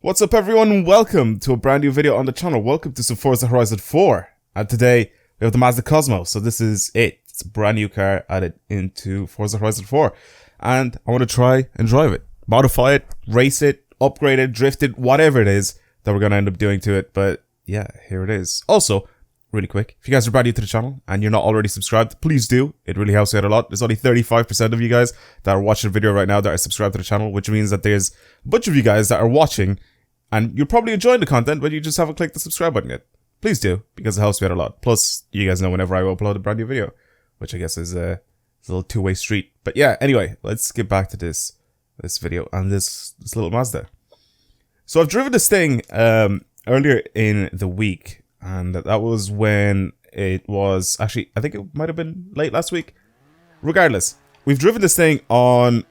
What's up everyone, welcome to a brand new video on the channel. Welcome to some Forza Horizon 4. And today we have the Mazda Cosmo, so this is it. It's a brand new car added into Forza Horizon 4. And I want to try and drive it. Modify it, race it, upgrade it, drift it, whatever it is that we're going to end up doing to it. But yeah, here it is. Also, really quick, if you guys are brand new to the channel and you're not already subscribed, please do. It really helps out a lot. There's only 35% of you guys that are watching the video right now that are subscribed to the channel, which means that there's a bunch of you guys that are watching and you're probably enjoying the content, but you just haven't clicked the subscribe button yet. Please do, because it helps me out a lot. Plus, you guys know whenever I upload a brand new video, which I guess is a little two-way street. But yeah, anyway, let's get back to this video and this little Mazda. So I've driven this thing earlier in the week, and that was when it was actually, I think it might have been late last week. Regardless, we've driven this thing on.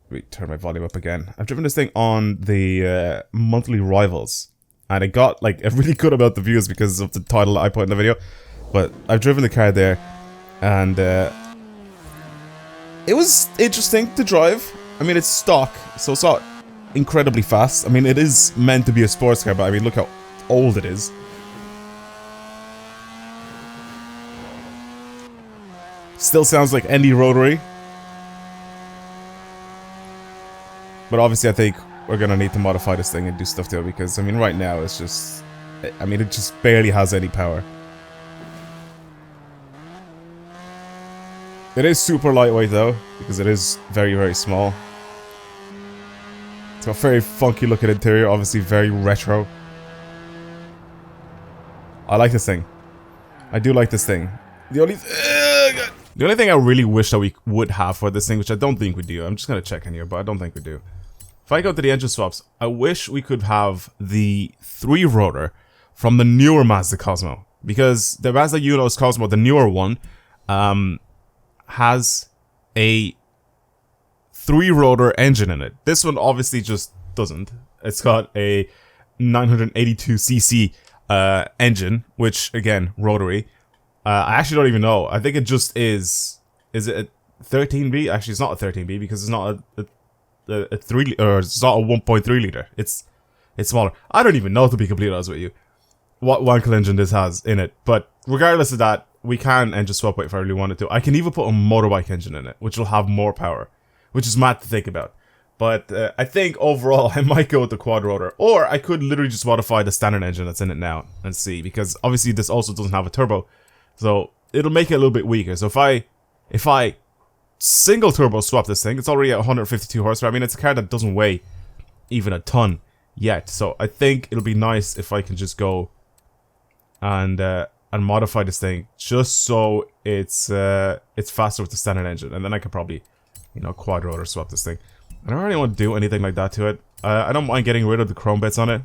Let me turn my volume up again. I've driven this thing on the monthly rivals, and it got like a really good amount of views because of the title I put in the video. But I've driven the car there, and it was interesting to drive. I mean, it's stock, so it's not incredibly fast. I mean, it is meant to be a sports car, but I mean, look how old it is. Still sounds like any Rotary. But obviously I think we're gonna need to modify this thing and do stuff to it because, I mean, right now it's just... I mean, it just barely has any power. It is super lightweight though, because it is very, very small. It's got a very funky looking interior, obviously very retro. I like this thing. I do like this thing. The only thing I really wish that we would have for this thing, which I don't think we do, I'm just gonna check in here, but I don't think we do. If I go to the engine swaps, I wish we could have the 3-rotor from the newer Mazda Cosmo. Because the Mazda Uno's Cosmo, the newer one, has a 3-rotor engine in it. This one obviously just doesn't. It's got a 982cc engine, which, again, rotary. I actually don't even know. I think it just is it a 13B? Actually, it's not a 13B because it's not a 3 or it's not a 1.3 liter. It's smaller. I don't even know, to be completely honest with you, what wankel engine this has in it. But regardless of that, we can engine swap it if I really wanted to. I can even put a motorbike engine in it, which will have more power, which is mad to think about. But I think overall I might go with the quad rotor, or I could literally just modify the standard engine that's in it now and see, because obviously this also doesn't have a turbo. So it'll make it a little bit weaker. So if I single turbo swap this thing, it's already at 152 horsepower. I mean, it's a car that doesn't weigh even a ton yet. So I think it'll be nice if I can just go and modify this thing just so it's faster with the standard engine, and then I could probably, you know, quad rotor swap this thing. I don't really want to do anything like that to it. I don't mind getting rid of the chrome bits on it,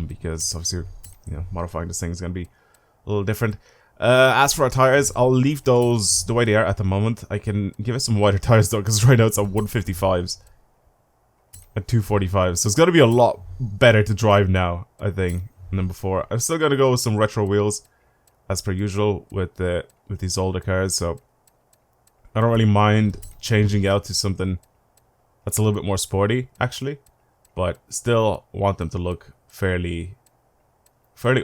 because obviously, you know, modifying this thing is gonna be a little different. As for our tires, I'll leave those the way they are at the moment. I can give it some wider tires though, because right now it's at 155s at 245s, so it's gonna be a lot better to drive now, I think, than before. I'm still gonna go with some retro wheels, as per usual with these older cars. So I don't really mind changing out to something that's a little bit more sporty, actually, but still want them to look fairly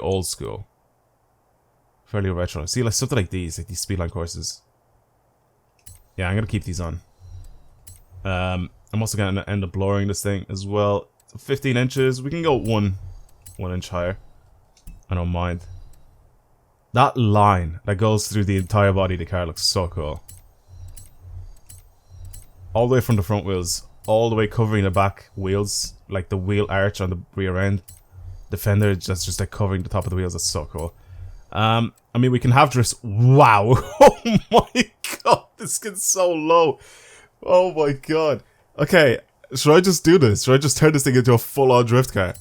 old school. Fairly retro. See, like something like these speedline courses. Yeah, I'm gonna keep these on. I'm also gonna end up lowering this thing as well. So 15 inches. We can go one inch higher. I don't mind. That line that goes through the entire body of the car looks so cool. All the way from the front wheels, all the way covering the back wheels, like the wheel arch on the rear end. The fender that's just like covering the top of the wheels. That's so cool. I mean, we can have drifts. Wow. Oh my god, this gets so low. Oh my god. Okay, should I just do this? Should I just turn this thing into a full-on drift car?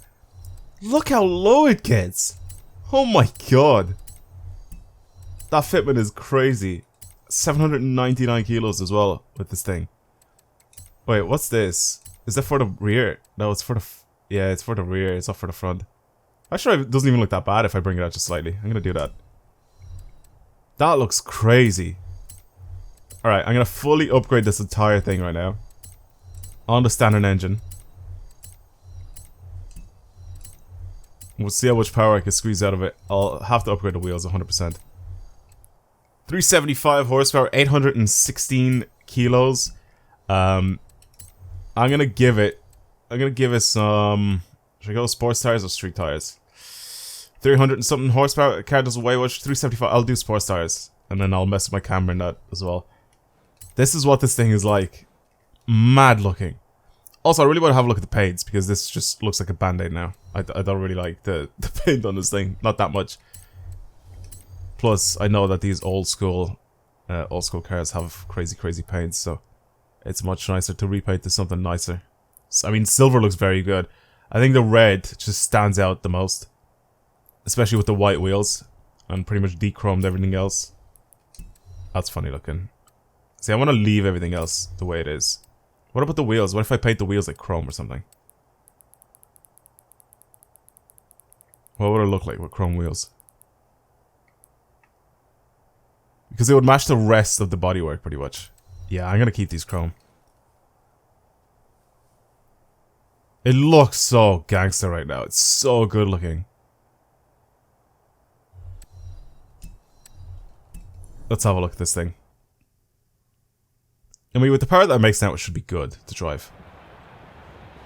Look how low it gets. Oh my god. That fitment is crazy. 799 kilos as well with this thing. Wait, what's this? Is that for the rear? No, it's for the... yeah, it's for the rear. It's not for the front. Actually, it doesn't even look that bad if I bring it out just slightly. I'm gonna do that. That looks crazy. Alright, I'm gonna fully upgrade this entire thing right now. On the standard engine. We'll see how much power I can squeeze out of it. I'll have to upgrade the wheels 100%. 375 horsepower, 816 kilos. I'm gonna give it some... Should I go sports tires or street tires? 300 and something horsepower. The car doesn't weigh much. 375. I'll do sports tires. And then I'll mess with my camera and that as well. This is what this thing is like. Mad looking. Also, I really want to have a look at the paints because this just looks like a band-aid now. I don't really like the paint on this thing. Not that much. Plus, I know that these old school cars have crazy paints, so it's much nicer to repaint to something nicer. So, I mean, silver looks very good. I think the red just stands out the most. Especially with the white wheels. And pretty much de-chromed everything else. That's funny looking. See, I want to leave everything else the way it is. What about the wheels? What if I paint the wheels like chrome or something? What would it look like with chrome wheels? Because it would match the rest of the bodywork pretty much. Yeah, I'm gonna keep these chrome. It looks so gangster right now. It's so good looking. Let's have a look at this thing. I mean, with the power that it makes now, it should be good to drive.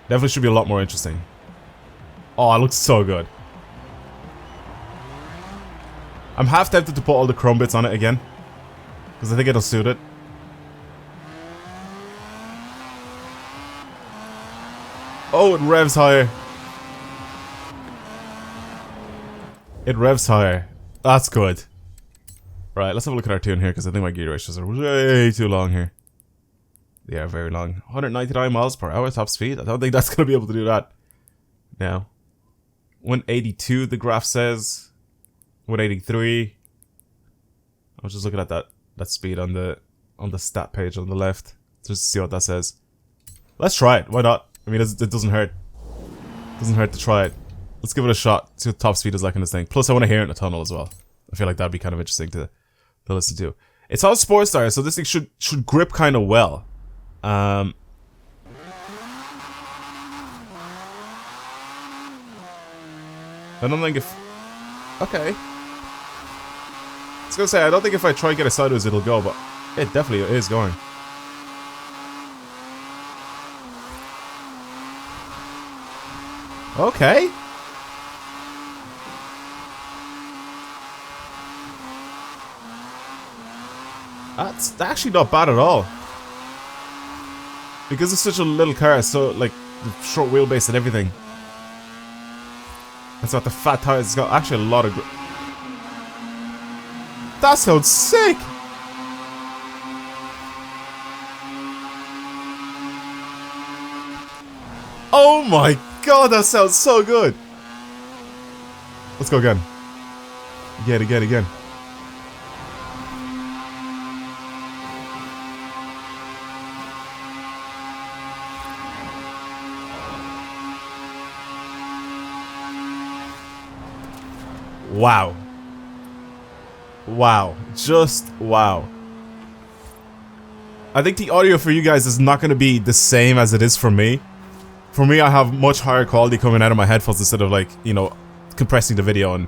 Definitely should be a lot more interesting. Oh, it looks so good. I'm half tempted to put all the chrome bits on it again. Because I think it'll suit it. Oh, it revs higher. It revs higher. That's good. Right, let's have a look at our tune here, because I think my gear ratios are way too long here. They are very long. 199 miles per hour top speed. I don't think that's going to be able to do that. Now. 182, the graph says. 183. I was just looking at that speed on the stat page on the left. Just to see what that says. Let's try it. Why not? I mean, it doesn't hurt. It doesn't hurt to try it. Let's give it a shot. See what top speed is like in this thing. Plus, I want to hear it in a tunnel as well. I feel like that'd be kind of interesting to listen to. It's all sports tires, so this thing should grip kind of well. I don't think if... Okay. I was gonna say, I don't think if I try to get it sideways it'll go, but it definitely is going. Okay. That's actually not bad at all. Because it's such a little car, so like the short wheelbase and everything. It's got the fat tires, it's got actually a lot of that sounds sick! Oh my god, that sounds so good! Let's go again. Again. Wow. Wow. Just wow. I think the audio for you guys is not going to be the same as it is for me. For me, I have much higher quality coming out of my headphones instead of like, you know, compressing the video and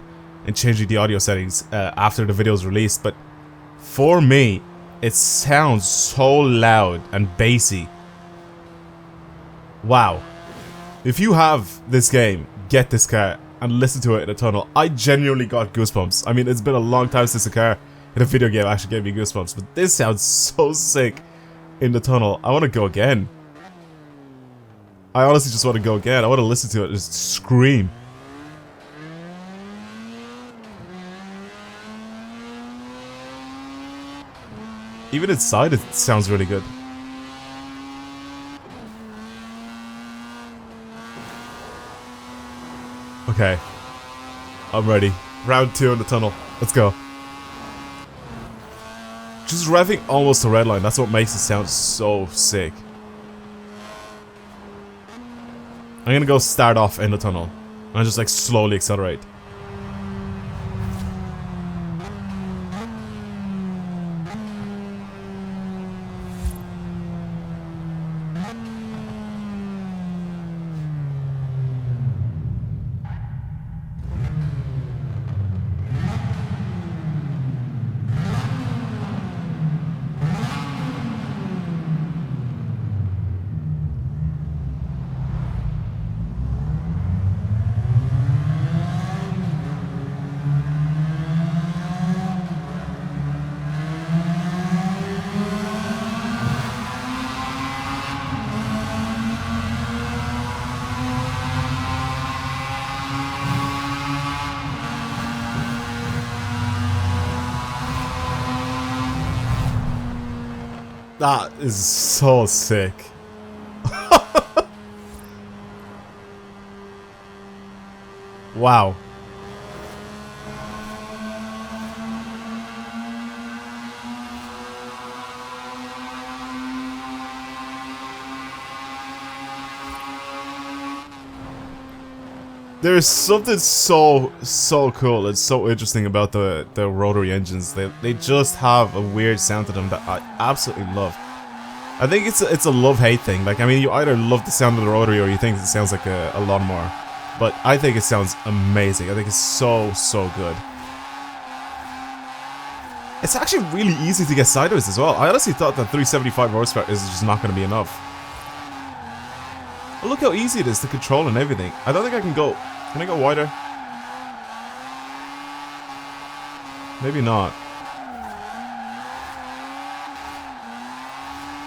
changing the audio settings after the video is released. But for me, it sounds so loud and bassy. Wow. If you have this game, get this car and listen to it in a tunnel. I genuinely got goosebumps. I mean, it's been a long time since a car in a video game actually gave me goosebumps, but this sounds so sick in the tunnel. I want to go again. I honestly just want to go again. I want to listen to it and just scream. Even inside it sounds really good. Okay. I'm ready. Round 2 in the tunnel. Let's go. Just revving almost to red line. That's what makes it sound so sick. I'm gonna go start off in the tunnel. And just like slowly accelerate. That is so sick. Wow. There's something so cool and so interesting about the rotary engines. They just have a weird sound to them that I absolutely love. I think it's a love-hate thing. Like, I mean, you either love the sound of the rotary or you think it sounds like a lawnmower. But I think it sounds amazing. I think it's so good. It's actually really easy to get sideways as well. I honestly thought that 375 horsepower is just not going to be enough. But look how easy it is to control and everything. I don't think I can go... Can I go wider? Maybe not.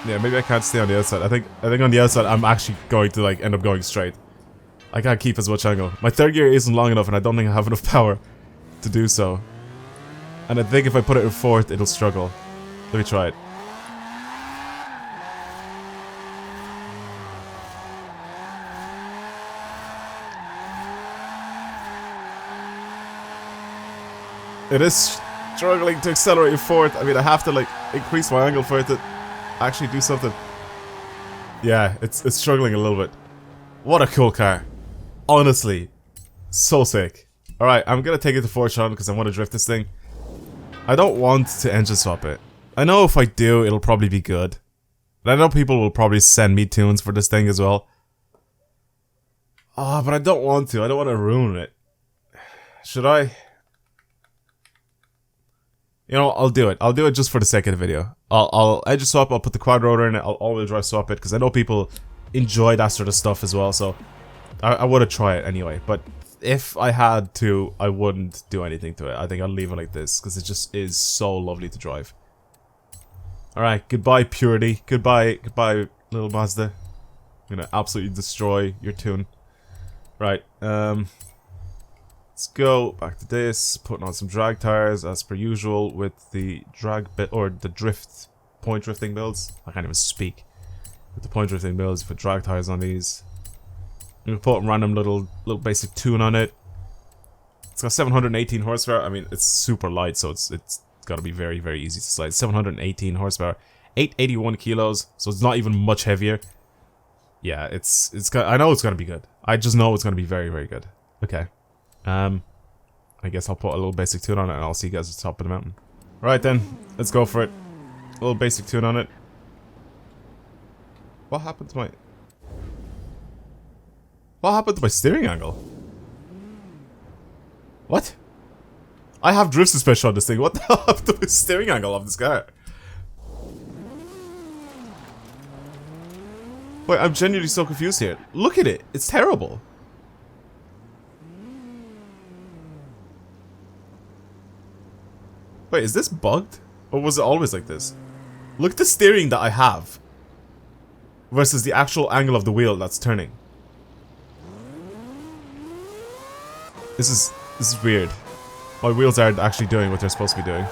Yeah, maybe I can't stay on the outside. I think on the outside I'm actually going to like end up going straight. I can't keep as much angle. My third gear isn't long enough and I don't think I have enough power to do so. And I think if I put it in fourth, it'll struggle. Let me try it. It is struggling to accelerate forward. I mean, I have to like increase my angle for it to actually do something. Yeah, it's struggling a little bit. What a cool car. Honestly, so sick. Alright, I'm gonna take it to fourth shot because I want to drift this thing. I don't want to engine swap it. I know if I do, it'll probably be good. And I know people will probably send me tunes for this thing as well. Ah, but I don't want to. I don't want to ruin it. Should I? You know, I'll do it. I'll do it just for the sake of the video. I'll engine swap, I'll put the quad rotor in it, I'll all-wheel drive swap it, because I know people enjoy that sort of stuff as well, so I want to try it anyway. But if I had to, I wouldn't do anything to it. I think I'll leave it like this, because it just is so lovely to drive. Alright, goodbye purity. Goodbye, little Mazda. I'm gonna absolutely destroy your tune. Right, let's go back to this, putting on some drag tires as per usual with the drag bit or the point drifting builds. I can't even speak. With the point drifting builds, put drag tires on these. I'm gonna put a random little basic tune on it. It's got 718 horsepower. I mean, it's super light, so it's got to be very easy to slide. 718 horsepower, 881 kilos, so it's not even much heavier. Yeah, it's got. I know it's gonna be good. I just know it's gonna be very good. Okay. I guess I'll put a little basic tune on it and I'll see you guys at the top of the mountain. Right then, let's go for it. A little basic tune on it. What happened to my... What happened to my steering angle? What? I have drift suspension on this thing. What the hell happened to my steering angle of this car? Wait, I'm genuinely so confused here. Look at it. It's terrible. Wait, is this bugged? Or was it always like this? Look at the steering that I have versus the actual angle of the wheel that's turning. This is weird. My wheels aren't actually doing what they're supposed to be doing.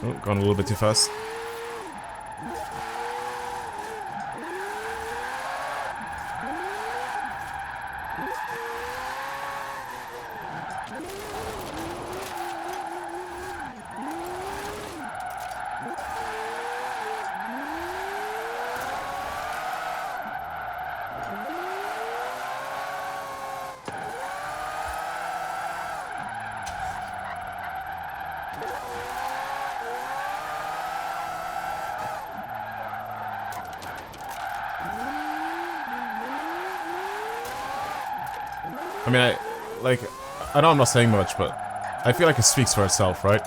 Oh, gone a little bit too fast. I mean, I know I'm not saying much, but I feel like it speaks for itself, right?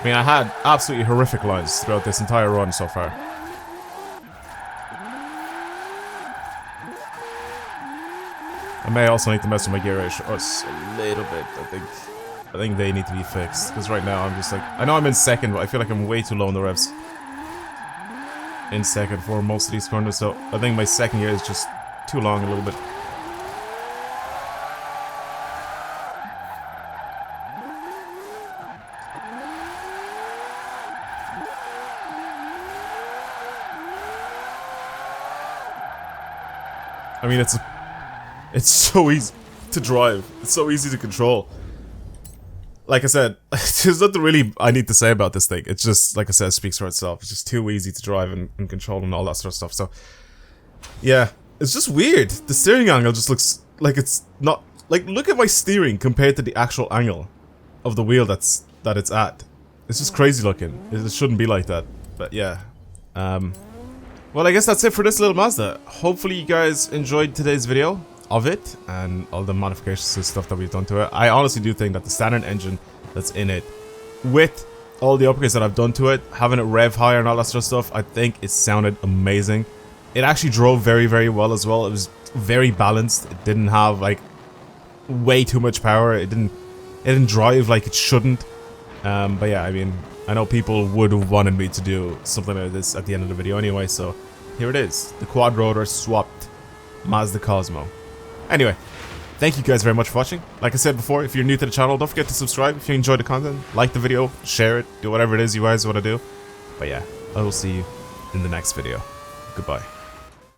I mean, I had absolutely horrific lines throughout this entire run so far. I may also need to mess with my gear ratios a little bit. I think they need to be fixed. Because right now I'm just like, I know I'm in second, but I feel like I'm way too low in the revs. In second for most of these corners, so I think my second gear is just too long a little bit. I mean, it's so easy to drive. It's so easy to control. Like I said, there's nothing really I need to say about this thing. It's just, like I said, it speaks for itself. It's just too easy to drive and control and all that sort of stuff. So, yeah. It's just weird. The steering angle just looks like it's not... Like, look at my steering compared to the actual angle of the wheel that it's at. It's just crazy looking. It shouldn't be like that. But, yeah. Well, I guess that's it for this little Mazda. Hopefully you guys enjoyed today's video of it and all the modifications and stuff that we've done to it. I honestly do think that the standard engine that's in it, with all the upgrades that I've done to it, having it rev higher and all that sort of stuff, I think it sounded amazing. It actually drove very, very well as well. It was very balanced. It didn't have like way too much power. It didn't drive like it shouldn't. But yeah, I mean, I know people would have wanted me to do something like this at the end of the video anyway, so here it is. The quad rotor swapped Mazda Cosmo. Anyway, thank you guys very much for watching. Like I said before, if you're new to the channel, don't forget to subscribe if you enjoyed the content. Like the video, share it, do whatever it is you guys want to do. But yeah, I will see you in the next video. Goodbye.